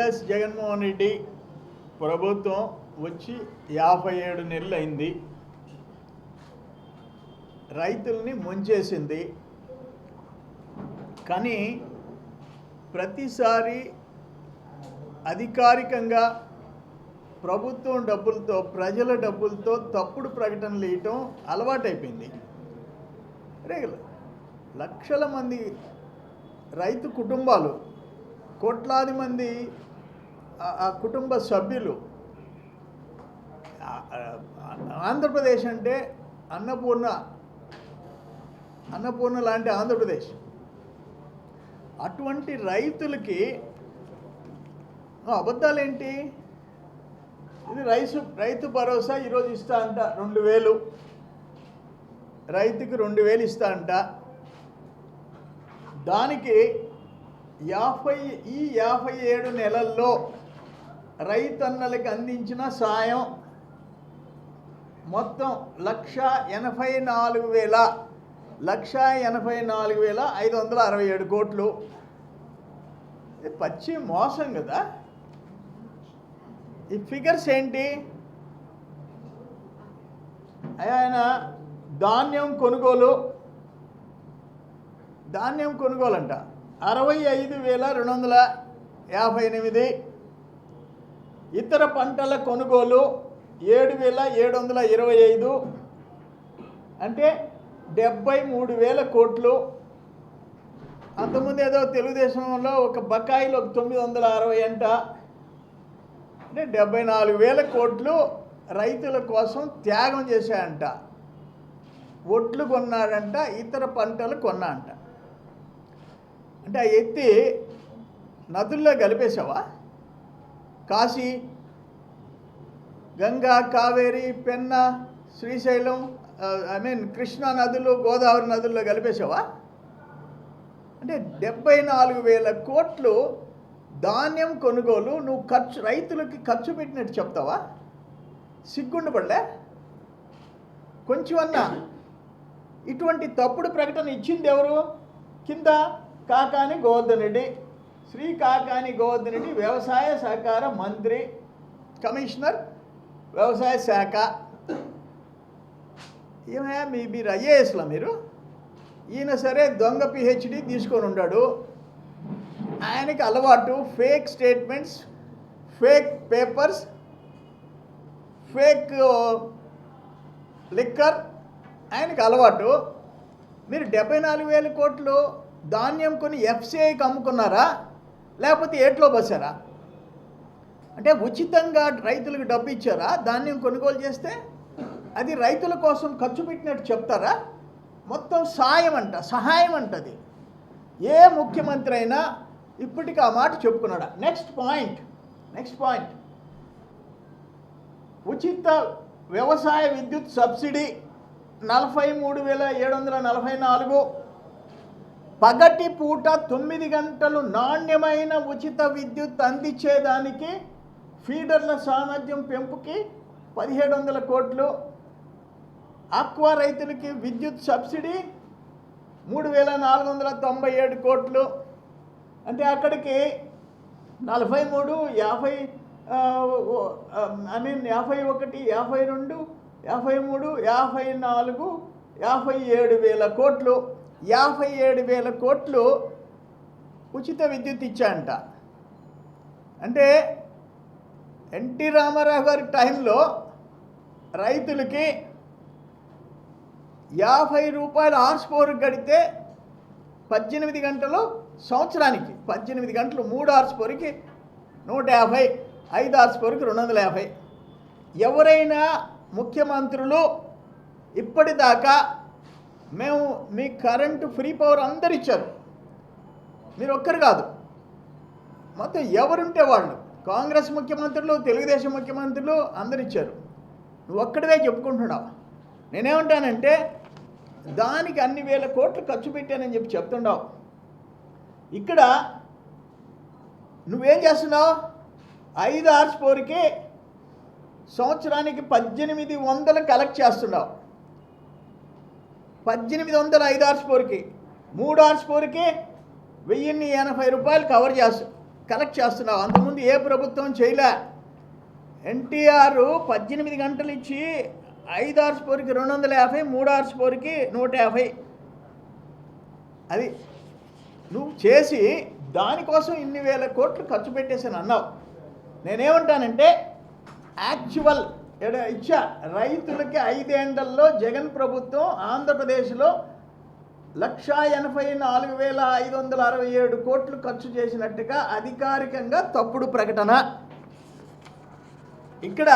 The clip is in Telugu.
వైఎస్ జగన్మోహన్ రెడ్డి ప్రభుత్వం వచ్చి 57 నెలలు అయింది. రైతుల్ని ముంచేసింది. కానీ ప్రతిసారి అధికారికంగా ప్రభుత్వం డబ్బులతో, ప్రజల డబ్బులతో తప్పుడు ప్రకటనలు ఇవ్వటం అలవాటైపోయింది. లక్షల మంది రైతు కుటుంబాలు, కోట్లాది మంది ఆ కుటుంబ సభ్యులు. ఆంధ్రప్రదేశ్ అంటే అన్నపూర్ణ లాంటి ఆంధ్రప్రదేశ్. అటువంటి రైతులకి అబద్ధాలేంటి? ఇది రైతు భరోసా ఈరోజు ఇస్తా అంట 2000, రైతుకి 2000 ఇస్తా అంట. దానికి 57 నెలల్లో రైతన్నలకి అందించిన సాయం మొత్తం 1,84,567 కోట్లు. ఇది పచ్చి మోసం కదా. ఈ ఫిగర్స్ ఏంటి? ఆయన ధాన్యం కొనుగోలు అంట 65,258. ఇతర పంటల కొనుగోలు 7,725, అంటే 73,000 కోట్లు. అంతకుముందు ఏదో తెలుగుదేశంలో ఒక బకాయిలు 960 అంట, అంటే 74,000 కోట్లు రైతుల కోసం త్యాగం చేశాయంట. ఒట్లు కొన్నాడంట, ఇతర పంటలు కొన్నా అంట. అంటే ఆ ఎత్తి నదుల్లో కలిపేశావా? కాశీ, గంగా, కావేరి, పెన్నా, శ్రీశైలం, కృష్ణా నదులు, గోదావరి నదుల్లో కలిపేశావా? అంటే 74,000 కోట్లు ధాన్యం కొనుగోలు నువ్వు రైతులకి ఖర్చు పెట్టినట్టు చెప్తావా? సిగ్గుండపడలే కొంచెం అన్నా? ఇటువంటి తప్పుడు ప్రకటన ఇచ్చింది ఎవరు? కింద కాకాని గోవర్ధన్ రెడ్డి, శ్రీ కాకాని గోవర్ధన్ రెడ్డి, వ్యవసాయ సహకార మంత్రి, కమిషనర్ వ్యవసాయ శాఖ. ఏమయ్యా మీరు ఐఏఎస్లా మీరు? ఈయన సరే దొంగ పిహెచ్డి తీసుకొని ఉన్నాడు. ఆయనకి అలవాటు fake statements, fake papers, fake liquor, ఆయనకి అలవాటు. మీరు 74,000 కోట్లు ధాన్యం కొని ఎఫ్సిఐకి అమ్ముకున్నారా, లేకపోతే ఏట్లో బస్సారా? అంటే ఉచితంగా రైతులకు డబ్బు ఇచ్చారా? ధాన్యం కొనుగోలు చేస్తే అది రైతుల కోసం ఖర్చు పెట్టినట్టు చెప్తారా? మొత్తం సహాయం అంటది. ఏ ముఖ్యమంత్రి అయినా ఇప్పటికి ఆ మాట చెప్పుకున్నాడా? నెక్స్ట్ పాయింట్ ఉచిత వ్యవసాయ విద్యుత్ సబ్సిడీ 43,744. పగటి పూట 9 గంటలు నాణ్యమైన ఉచిత విద్యుత్ అందించేదానికి ఫీడర్ల సామర్థ్యం పెంపుకి 1,700 కోట్లు. ఆక్వా రైతులకి విద్యుత్ సబ్సిడీ 3,497 కోట్లు. అంటే అక్కడికి 43, 50, 51, 52, 53, 54, 57,000 కోట్లు. 57,000 కోట్లు ఉచిత విద్యుత్ ఇచ్చాయంట. అంటే ఎన్టీ రామారావు గారి టైంలో రైతులకి 50 రూపాయల హార్స్ పవర్ గడితే 18 గంటలు, సంవత్సరానికి 18 గంటలు 3 హార్స్ పవర్కి 150, 5 హార్స్ పవర్కి 250. ఎవరైనా ముఖ్యమంత్రులు ఇప్పటిదాకా మేము మీ కరెంటు ఫ్రీ పవర్ అందరు ఇచ్చారు, మీరు ఒక్కరు కాదు, మొత్తం ఎవరుంటే వాళ్ళు, కాంగ్రెస్ ముఖ్యమంత్రులు, తెలుగుదేశం ముఖ్యమంత్రులు అందరు ఇచ్చారు. నువ్వు ఒక్కడివే చెప్పుకుంటున్నావు. నేనేమంటానంటే దానికి అన్ని వేల కోట్లు ఖర్చు పెట్టానని చెప్పి చెప్తున్నావు. ఇక్కడ నువ్వేం చేస్తున్నావు? 5 హార్స్ పవర్కి సంవత్సరానికి 1,800 కలెక్ట్ చేస్తున్నావు. 1,800 5 హార్స్ పవర్కి, 3 హార్స్ పవర్కి 1,080 రూపాయలు కవర్ చేస్తావు. కలెక్ట్ చేస్తున్నావు. అంతకుముందు ఏ ప్రభుత్వం చేయలే. ఎన్టీఆర్ 18 గంటలు ఇచ్చి 5 అవర్స్ పోరుకి 250, 3 అవర్స్ పోరుకి 150. అది నువ్వు చేసి దానికోసం ఇన్ని వేల కోట్లు ఖర్చు పెట్టేసాను అన్నావు. నేనేమంటానంటే యాక్చువల్ ఇచ్చా రైతులకి 5 ఏళ్లలో జగన్ ప్రభుత్వం ఆంధ్రప్రదేశ్లో 1,84,567 కోట్లు ఖర్చు చేసినట్టుగా అధికారికంగా తప్పుడు ప్రకటన. ఇక్కడ